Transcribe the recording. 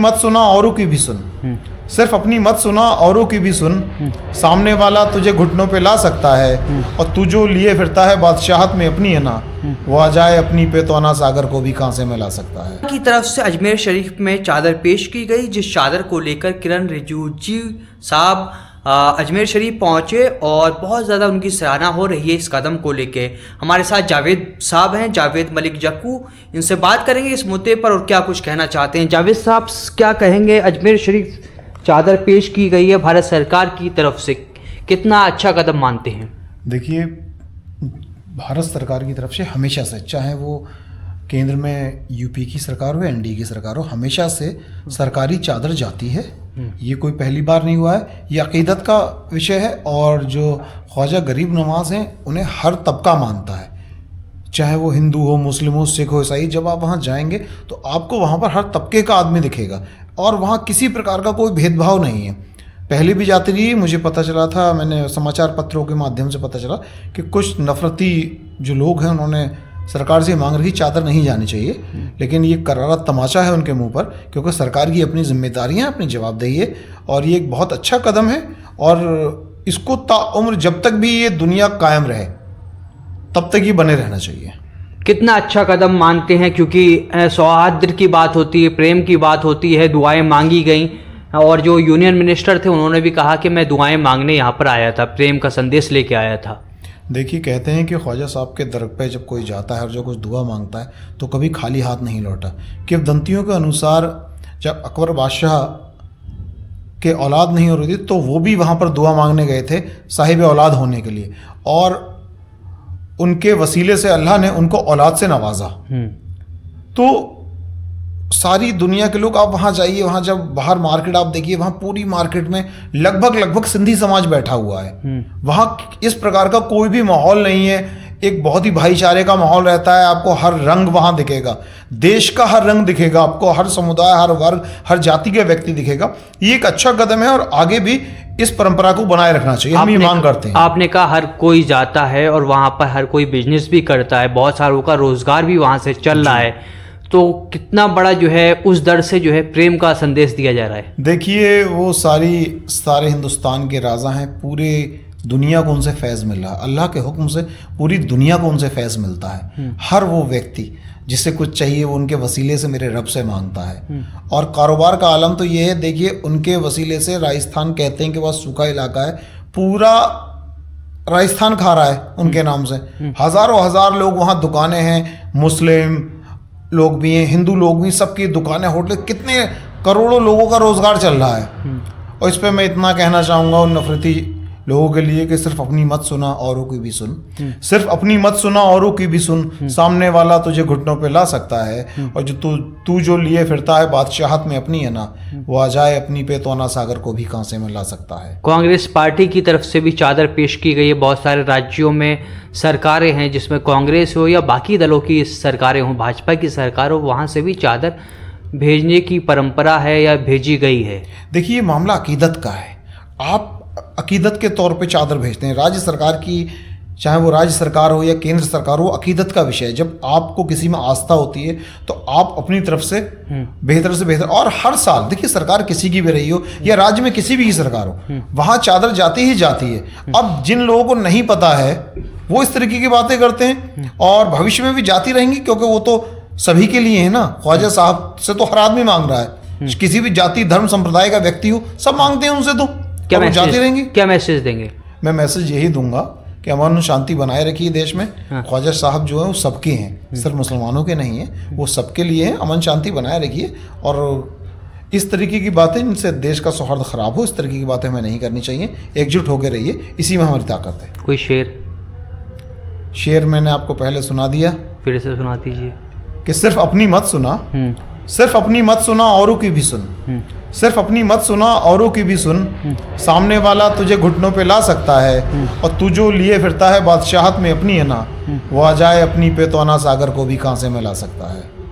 मत सुना औरों की भी सुन, सिर्फ अपनी मत सुना औरों की भी सुन। सामने वाला तुझे घुटनों पे ला सकता है, और तू जो लिए फिरता है बादशाहत में अपनी है ना, वो आ जाए अपनी पे तो अना सागर को भी कांसे में ला सकता है। की तरफ से अजमेर शरीफ में चादर पेश की गई, जिस चादर को लेकर किरण रिजिजू जी साहब अजमेर शरीफ पहुंचे और बहुत ज़्यादा उनकी सराहना हो रही है इस कदम को लेके। हमारे साथ जावेद साहब हैं, जावेद मलिक जक्कू, इनसे बात करेंगे इस मुद्दे पर और क्या कुछ कहना चाहते हैं। जावेद साहब क्या कहेंगे, अजमेर शरीफ चादर पेश की गई है भारत सरकार की तरफ से, कितना अच्छा कदम मानते हैं? देखिए, भारत सरकार की तरफ से हमेशा से, चाहे वो केंद्र में यूपी की सरकार हो, एनडीए की सरकार हो, हमेशा से सरकारी चादर जाती है। ये कोई पहली बार नहीं हुआ है, ये अकीदत का विषय है। और जो ख्वाजा गरीब नवाज हैं उन्हें हर तबका मानता है, चाहे वो हिंदू हो, मुस्लिम हो, सिख हो, ईसाई। जब आप वहाँ जाएंगे तो आपको वहाँ पर हर तबके का आदमी दिखेगा, और वहाँ किसी प्रकार का कोई भेदभाव नहीं है। पहले भी जाती रही, मुझे पता चला था, मैंने समाचार पत्रों के माध्यम से पता चला कि कुछ नफरती जो लोग हैं उन्होंने सरकार से मांग रही चादर नहीं जानी चाहिए, लेकिन ये करारा तमाचा है उनके मुंह पर, क्योंकि सरकार की अपनी जिम्मेदारियां, अपनी जवाबदेही है, और ये एक बहुत अच्छा कदम है। और इसको ताउम्र जब तक भी ये दुनिया कायम रहे तब तक ये बने रहना चाहिए। कितना अच्छा कदम मानते हैं, क्योंकि सौहार्द की बात होती है, प्रेम की बात होती है, दुआएं मांगी गई, और जो यूनियन मिनिस्टर थे उन्होंने भी कहा कि मैं दुआएं मांगने यहाँ पर आया था, प्रेम का संदेश लेके आया था। देखिए, कहते हैं कि ख्वाजा साहब के दर पे जब कोई जाता है और जो कुछ दुआ मांगता है तो कभी खाली हाथ नहीं लौटा। किंवदंतियों के अनुसार जब अकबर बादशाह के औलाद नहीं हो रही थी तो वो भी वहाँ पर दुआ मांगने गए थे साहिब औलाद होने के लिए, और उनके वसीले से अल्लाह ने उनको औलाद से नवाजा। तो सारी दुनिया के लोग, आप वहाँ जाइए, वहाँ जब बाहर मार्केट आप देखिए, वहाँ पूरी मार्केट में लगभग सिंधी समाज बैठा हुआ है। वहाँ इस प्रकार का कोई भी माहौल नहीं है, एक बहुत ही भाईचारे का माहौल रहता है। आपको हर रंग वहाँ दिखेगा, देश का हर रंग दिखेगा आपको, हर समुदाय, हर वर्ग, हर जाति का व्यक्ति दिखेगा। ये एक अच्छा कदम है और आगे भी इस परंपरा को बनाए रखना चाहिए, हम ये मांग करते हैं। आपने कहा हर कोई जाता है और वहाँ पर हर कोई बिजनेस भी करता है, बहुत सारों का रोजगार भी वहाँ से चल रहा है, तो कितना बड़ा जो है उस दर से जो है प्रेम का संदेश दिया जा रहा है। देखिए, वो सारे हिंदुस्तान के राजा हैं, पूरे दुनिया को उनसे फैज़ मिल रहा है, अल्लाह के हुक्म से पूरी दुनिया को उनसे फैज़ मिलता है। हर वो व्यक्ति जिसे कुछ चाहिए वो उनके वसीले से मेरे रब से मांगता है। और कारोबार का आलम तो ये है, देखिए, उनके वसीले से राजस्थान, कहते हैं कि वह सूखा इलाका है, पूरा राजस्थान खा रहा है उनके नाम से। हज़ारों हजार लोग वहाँ, दुकानें हैं, मुस्लिम लोग भी हैं, हिंदू लोग भी, सबकी दुकानें, होटल, कितने करोड़ों लोगों का रोजगार चल रहा है। और इस पे मैं इतना कहना चाहूँगा उन नफरती लोगों के लिए कि सिर्फ अपनी मत सुना औरों की भी सुन, सिर्फ अपनी मत सुना औरों की भी सुन। सामने वाला तुझे घुटनों पे ला सकता है, और जो तू जो लिए फिरता है बादशाहत में अपनी है ना, वो आ जाए अपनी पे तो अना सागर को भी कांसे में ला सकता है। कांग्रेस पार्टी की तरफ से भी चादर पेश की गई है। बहुत सारे राज्यों में सरकारें हैं जिसमें कांग्रेस हो या बाकी दलों की सरकारें हों, भाजपा की सरकार हो, वहाँ से भी चादर भेजने की परंपरा है या भेजी गई है। देखिए, ये मामला अकीदत का है। आप अकीदत के तौर पे चादर भेजते हैं, राज्य सरकार की, चाहे वो राज्य सरकार हो या केंद्र सरकार हो, अकीदत का विषय है। जब आपको किसी में आस्था होती है तो आप अपनी तरफ से बेहतर से बेहतर, और हर साल देखिए, सरकार किसी की भी रही हो या राज्य में किसी भी की सरकार हो, वहाँ चादर जाती ही जाती है। अब जिन लोगों को नहीं पता है वो इस तरीके की बातें करते हैं, और भविष्य में भी जाती रहेंगी, क्योंकि वो तो सभी के लिए है ना। ख्वाजा साहब से तो हर आदमी मांग रहा है, किसी भी जाति, धर्म, संप्रदाय का व्यक्ति हो, सब मांगते हैं उनसे, तो क्या जाती रहेंगी। क्या मैसेज देंगे? मैं मैसेज यही दूंगा कि अमन शांति बनाए रखिए देश में। ख्वाजा साहब जो है वो सबके हैं, सिर्फ मुसलमानों के नहीं है, वो सबके लिए हैं। अमन शांति बनाए रखिए, और इस तरीके की बातें जिनसे देश का सौहार्द खराब हो, इस तरीके की बातें हमें नहीं करनी चाहिए। एकजुट होकर रहिए, इसी में हमारी ताकत है। कोई शेर मैंने आपको पहले सुना दिया, फिर से सुना दीजिए। कि सिर्फ अपनी मत सुना, सिर्फ अपनी मत सुना औरों की भी सुन, सिर्फ अपनी मत सुना औरों की भी सुन। सामने वाला तुझे घुटनों पे ला सकता है, और तू जो लिए फिरता है बादशाहत में अपनी है ना, वो आ जाए अपनी पे तो अना सागर को भी कांसे में ला सकता है।